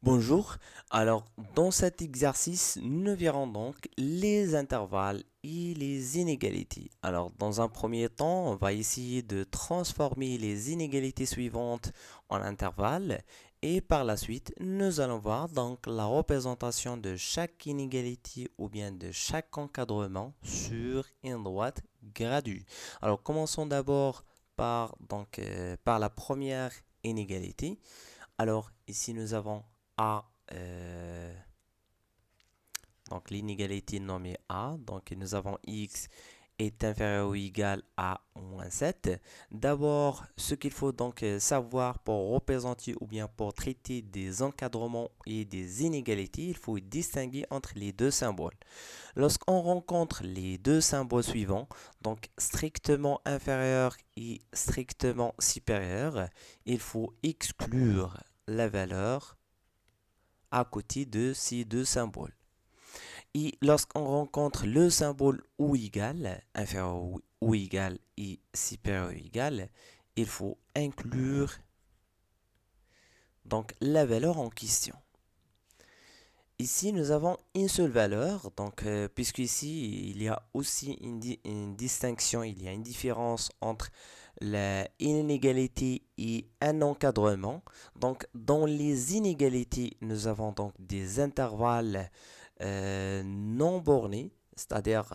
Bonjour, alors dans cet exercice, nous verrons donc les intervalles et les inégalités. Alors dans un premier temps, on va essayer de transformer les inégalités suivantes en intervalles et par la suite, nous allons voir donc la représentation de chaque inégalité ou bien de chaque encadrement sur une droite gradue. Alors commençons d'abord par la première inégalité. Alors ici nous avons a, donc l'inégalité nommée A, donc nous avons x est inférieur ou égal à moins 7. D'abord, ce qu'il faut donc savoir pour représenter ou bien pour traiter des encadrements et des inégalités, il faut distinguer entre les deux symboles. Lorsqu'on rencontre les deux symboles suivants, donc strictement inférieur et strictement supérieur, il faut exclure la valeur à côté de ces deux symboles. Et lorsqu'on rencontre le symbole ou égal, inférieur ou égal et supérieur ou égal, il faut inclure donc la valeur en question. Ici, nous avons une seule valeur, donc puisqu'ici, il y a aussi une distinction, il y a une différence entre une inégalité et un encadrement. Donc, dans les inégalités, nous avons donc des intervalles non bornés, c'est-à-dire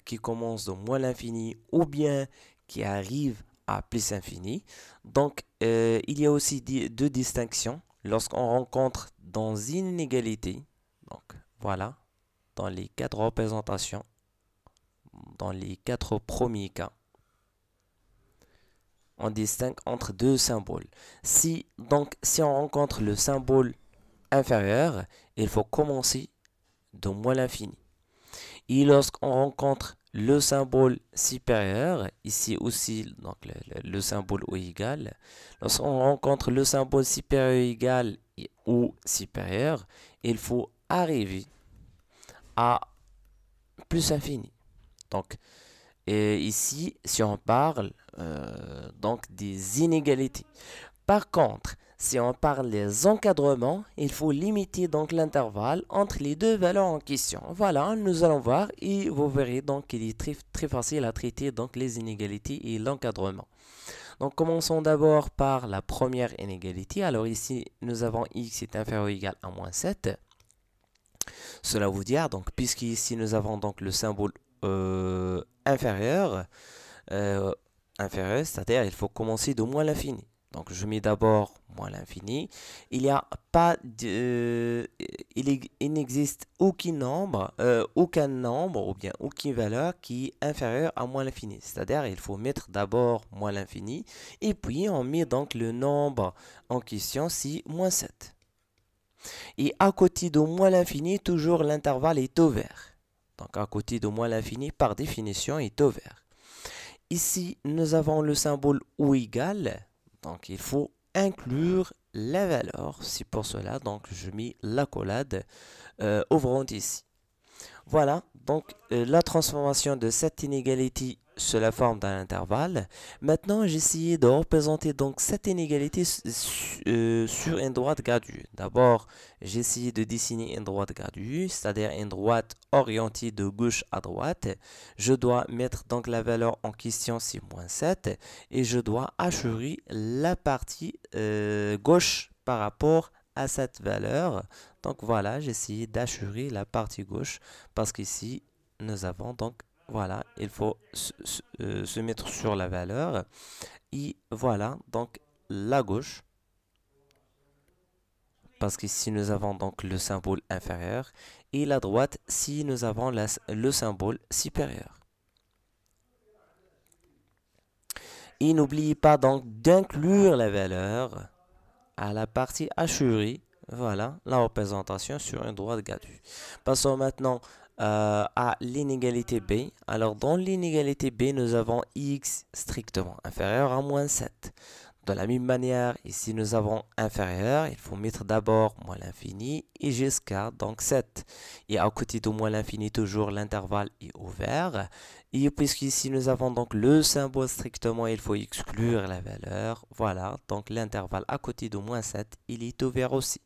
qui commencent de moins l'infini ou bien qui arrivent à plus infini. Donc, il y a aussi deux distinctions lorsqu'on rencontre dans une inégalité. Donc, voilà, dans les quatre représentations, dans les quatre premiers cas, on distingue entre deux symboles. Si on rencontre le symbole inférieur, il faut commencer de moins l'infini. Et lorsqu'on rencontre le symbole supérieur, ici aussi donc le symbole ou égal, lorsqu'on rencontre le symbole supérieur égal ou supérieur, il faut arriver à plus infini. Donc ici, si on parle donc des inégalités. Par contre, si on parle des encadrements, il faut limiter donc l'intervalle entre les deux valeurs en question. Voilà, nous allons voir et vous verrez donc qu'il est très facile à traiter donc les inégalités et l'encadrement. Donc commençons d'abord par la première inégalité. Alors ici, nous avons x est inférieur ou égal à moins 7. Cela veut dire donc puisqu'ici nous avons donc le symbole inférieur, euh, c'est-à-dire il faut commencer de moins l'infini. Donc je mets d'abord moins l'infini. Il n'y a pas de, il n'existe aucun nombre ou bien aucune valeur qui est inférieure à moins l'infini. C'est-à-dire il faut mettre d'abord moins l'infini et puis on met donc le nombre en question, c'est moins 7. Et à côté de moins l'infini, toujours l'intervalle est ouvert. Donc à côté de moins l'infini, par définition, est ouvert. Ici, nous avons le symbole ou égal. Donc, il faut inclure la valeur. C'est pour cela, donc, je mets l'accolade ouvrante ici. Voilà, donc la transformation de cette inégalité sous la forme d'un intervalle. Maintenant, j'ai essayé de représenter donc cette inégalité sur une droite gradue. D'abord, j'ai essayé de dessiner une droite gradue, c'est-à-dire une droite orientée de gauche à droite. Je dois mettre donc la valeur en question, c'est moins 7, et je dois assurer la partie gauche par rapport à cette valeur. Donc voilà, j'ai essayé d'assurer la partie gauche parce qu'ici, nous avons donc, voilà, il faut se mettre sur la valeur. Et voilà, donc la gauche, parce qu'ici, nous avons donc le symbole inférieur. Et la droite, si nous avons le symbole supérieur. Et n'oubliez pas donc d'inclure la valeur à la partie assurée. Voilà la représentation sur une droite gradue. Passons maintenant à l'inégalité B. Alors dans l'inégalité B, nous avons x strictement inférieur à moins 7. De la même manière, ici nous avons inférieur, il faut mettre d'abord moins l'infini et jusqu'à donc 7. Et à côté de moins l'infini, toujours l'intervalle est ouvert. Et puisqu'ici nous avons donc le symbole strictement, il faut exclure la valeur. Voilà, donc l'intervalle à côté de moins 7, il est ouvert aussi.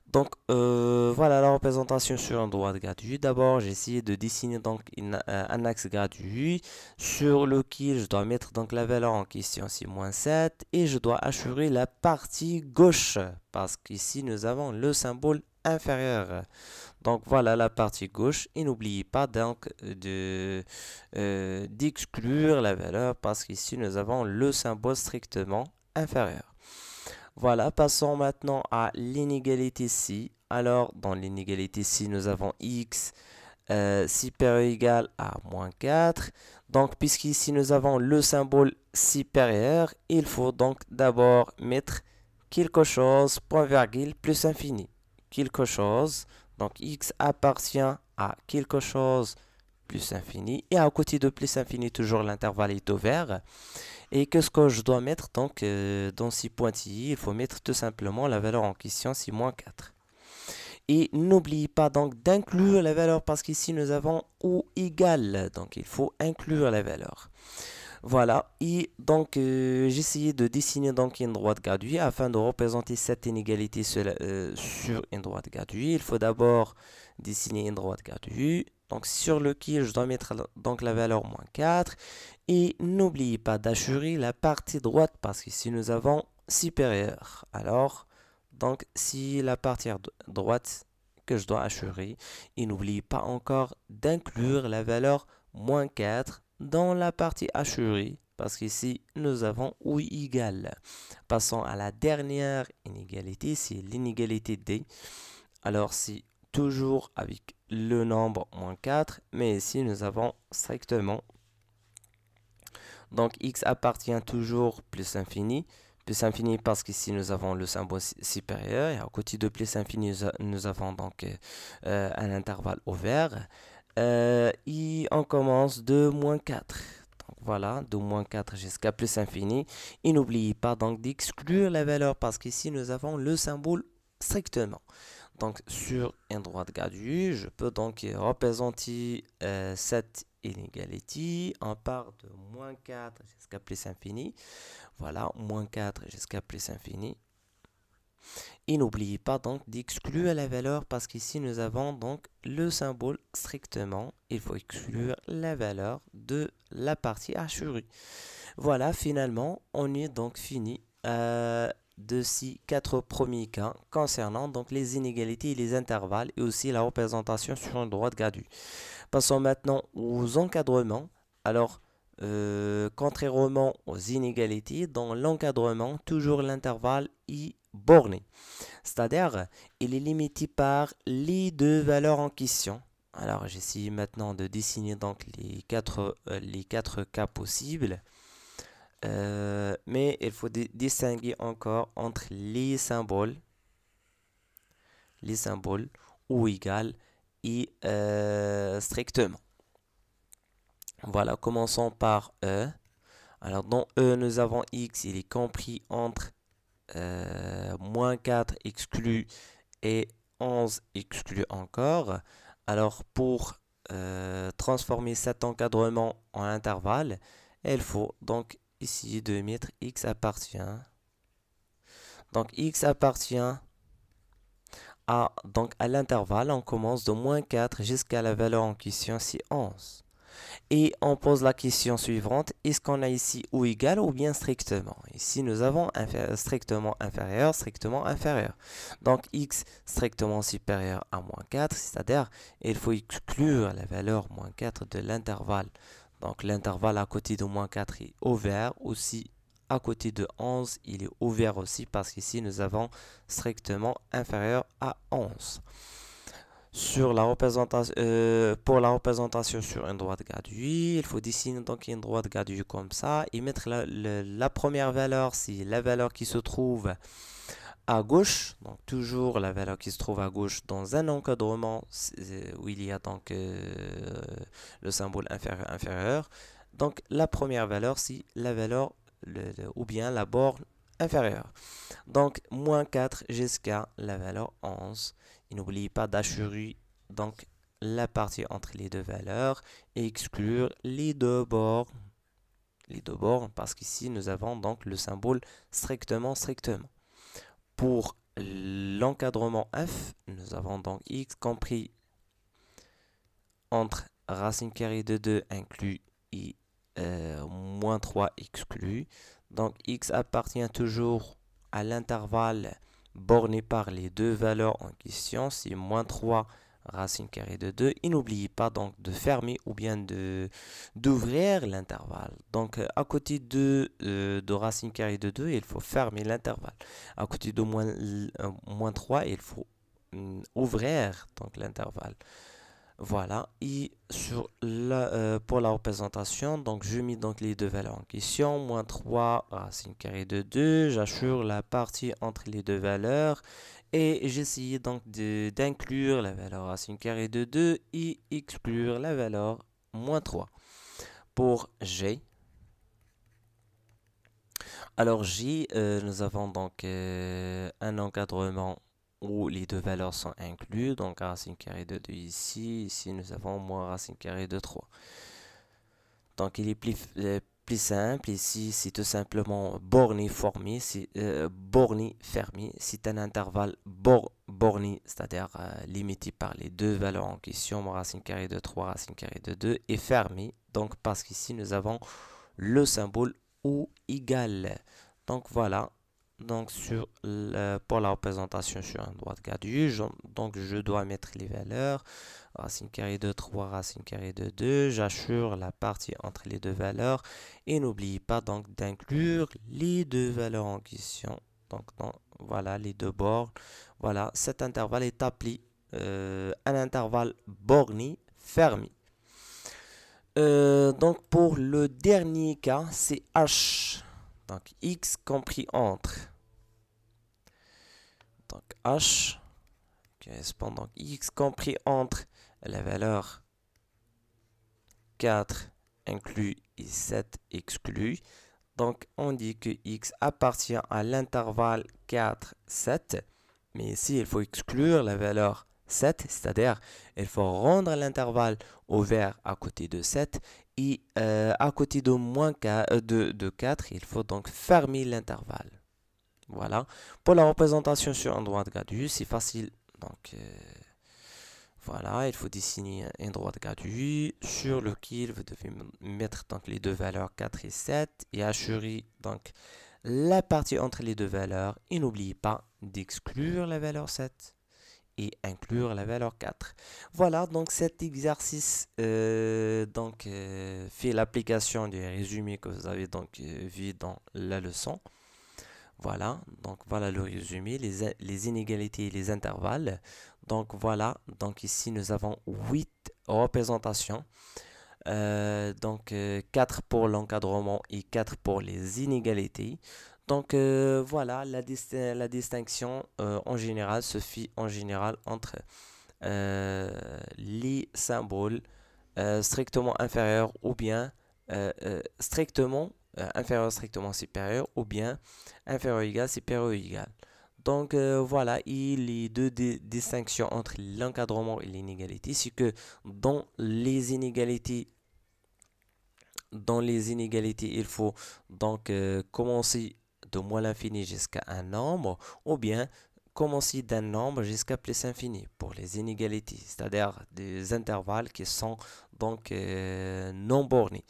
Donc voilà la représentation sur un droite gratuit. D'abord, j'ai essayé de dessiner donc un axe gratuit sur lequel je dois mettre donc la valeur en question, c'est -7, et je dois assurer la partie gauche parce qu'ici nous avons le symbole inférieur. Donc voilà la partie gauche et n'oubliez pas donc d'exclure la valeur parce qu'ici nous avons le symbole strictement inférieur. Voilà, passons maintenant à l'inégalité ci. Alors, dans l'inégalité ci, nous avons x supérieur ou égal à -4. Donc, puisqu'ici nous avons le symbole supérieur, il faut donc d'abord mettre quelque chose, point virgule, plus infini. Quelque chose, donc x appartient à quelque chose plus infini. Et à côté de plus infini, toujours l'intervalle est ouvert. Et qu'est-ce que je dois mettre donc dans ces pointillés? Il faut mettre tout simplement la valeur en question, c'est -4. Et n'oubliez pas donc d'inclure la valeur parce qu'ici nous avons ou égal. Donc il faut inclure la valeur. Voilà. Et donc j'ai essayé de dessiner donc une droite graduée afin de représenter cette inégalité sur une droite graduée. Il faut d'abord dessiner une droite graduée. Donc sur lequel je dois mettre donc la valeur -4. Et n'oubliez pas d'assurer la partie droite parce qu'ici nous avons supérieur. Alors, donc si la partie droite que je dois assurer, et n'oubliez pas encore d'inclure la valeur -4 dans la partie assurée parce qu'ici nous avons ou égal. Passons à la dernière inégalité, c'est l'inégalité D. Alors c'est toujours avec le nombre -4, mais ici nous avons strictement donc x appartient toujours plus infini parce qu'ici nous avons le symbole supérieur et à côté de plus infini nous avons donc un intervalle ouvert et on commence de -4. Donc voilà, de -4 jusqu'à plus infini et n'oubliez pas donc d'exclure la valeur parce qu'ici nous avons le symbole strictement. Donc sur une droite graduée, je peux donc représenter cette inégalité. On part de -4 jusqu'à plus infini. Voilà, -4 jusqu'à plus infini. Et n'oubliez pas donc d'exclure la valeur parce qu'ici nous avons donc le symbole strictement. Il faut exclure la valeur de la partie assurée. Voilà, finalement, on est donc fini de ces 4 premiers cas concernant donc les inégalités et les intervalles et aussi la représentation sur une droite graduée. Passons maintenant aux encadrements. Alors, contrairement aux inégalités, dans l'encadrement, toujours l'intervalle est borné. C'est-à-dire, il est limité par les deux valeurs en question. Alors, j'essaie maintenant de dessiner donc les quatre cas possibles. Mais il faut distinguer encore entre les symboles ou égal et strictement. Voilà, commençons par E. Alors dans E, nous avons X, il est compris entre -4 exclu et 11 exclu encore. Alors pour transformer cet encadrement en intervalle, il faut donc essayer de mettre X appartient. Donc X appartient à l'intervalle, on commence de -4 jusqu'à la valeur en question, c'est 11. Et on pose la question suivante, est-ce qu'on a ici ou égal ou bien strictement? Ici, nous avons strictement inférieur, strictement inférieur. Donc, x strictement supérieur à -4, c'est-à-dire, il faut exclure la valeur -4 de l'intervalle. Donc, l'intervalle à côté de -4 est ouvert aussi. À côté de 11, il est ouvert aussi parce qu'ici, nous avons strictement inférieur à 11. Sur la représentation, pour la représentation sur une droite graduée, il faut dessiner donc une droite graduée comme ça et mettre la première valeur, c'est la valeur qui se trouve à gauche, donc toujours la valeur qui se trouve à gauche dans un encadrement où il y a donc le symbole inférieur. Donc la première valeur, c'est la valeur ou bien la borne inférieure. Donc, moins 4 jusqu'à la valeur 11. Et n'oubliez pas d'acheter donc la partie entre les deux valeurs et exclure les deux bornes. Les deux bornes, parce qu'ici, nous avons donc le symbole strictement. Pour l'encadrement f, nous avons donc x compris entre racine carrée de 2 inclus et moins 3 exclu. Donc x appartient toujours à l'intervalle borné par les deux valeurs en question, c'est moins 3 racine carrée de 2. Et n'oubliez pas donc de fermer ou bien d'ouvrir l'intervalle. Donc à côté de racine carrée de 2, il faut fermer l'intervalle. À côté de moins 3, il faut ouvrir donc l'intervalle. Voilà, et pour la représentation, donc je mets donc les deux valeurs en question, moins 3 racine carrée de 2, j'assure la partie entre les deux valeurs, et j'essaye donc d'inclure la valeur racine carrée de 2 et exclure la valeur moins 3. Pour G, alors J, nous avons donc un encadrement où les deux valeurs sont incluses, donc racine carrée de 2 ici, ici nous avons moins racine carrée de 3. Donc il est plus simple, ici c'est tout simplement borné formé, c'est borné fermé, c'est un intervalle borné, c'est-à-dire limité par les deux valeurs en question, moins racine carrée de 3, racine carrée de 2, et fermé, donc parce qu'ici nous avons le symbole ou égal. Donc voilà. Donc pour la représentation sur un droit de Gauss, donc je dois mettre les valeurs. Racine carrée de 3, racine carrée de 2. J'assure la partie entre les deux valeurs. Et n'oubliez pas donc d'inclure les deux valeurs en question. Donc voilà les deux bornes. Voilà, cet intervalle est appelé un intervalle borné fermé. Donc pour le dernier cas, c'est H. Donc x compris entre. Donc h correspond donc x compris entre la valeur 4 inclus et 7 exclu. Donc on dit que x appartient à l'intervalle 4, 7. Mais ici il faut exclure la valeur 7, c'est-à-dire il faut rendre l'intervalle ouvert à côté de 7 et à côté de moins 4, de 4, il faut donc fermer l'intervalle. Voilà. Pour la représentation sur un droit de Gauss, c'est facile. Donc voilà, il faut dessiner un droit de Gauss sur lequel vous devez mettre donc les deux valeurs 4 et 7 et assurer donc la partie entre les deux valeurs. Et n'oubliez pas d'exclure la valeur 7 et inclure la valeur 4. Voilà, donc cet exercice fait l'application du résumé que vous avez donc vu dans la leçon. Voilà, donc voilà le résumé, les inégalités et les intervalles. Donc voilà, donc ici nous avons 8 représentations. 4 pour l'encadrement et 4 pour les inégalités. Donc voilà, la distinction en général se fait en général entre les symboles strictement inférieurs ou bien strictement inférieur strictement supérieur ou bien inférieur égal supérieur égal. Donc voilà, et les deux distinctions entre l'encadrement et l'inégalité, c'est que dans les inégalités, il faut donc commencer de moins l'infini jusqu'à un nombre, ou bien commencer d'un nombre jusqu'à plus infini pour les inégalités, c'est-à-dire des intervalles qui sont donc non bornés.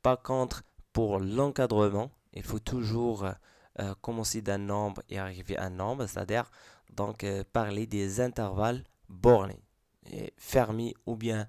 Par contre, pour l'encadrement, il faut toujours commencer d'un nombre et arriver à un nombre, c'est-à-dire donc parler des intervalles bornés, et fermés ou bien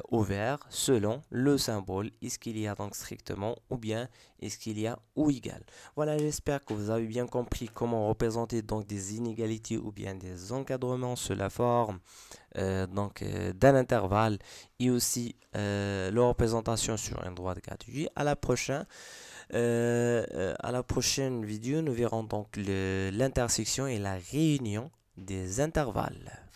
ouverts selon le symbole. Est-ce qu'il y a donc strictement ou bien est-ce qu'il y a ou égal. Voilà, j'espère que vous avez bien compris comment représenter donc des inégalités ou bien des encadrements sous la forme d'un intervalle et aussi leur représentation sur un droit de Gauss. À la prochaine vidéo, nous verrons donc l'intersection et la réunion des intervalles.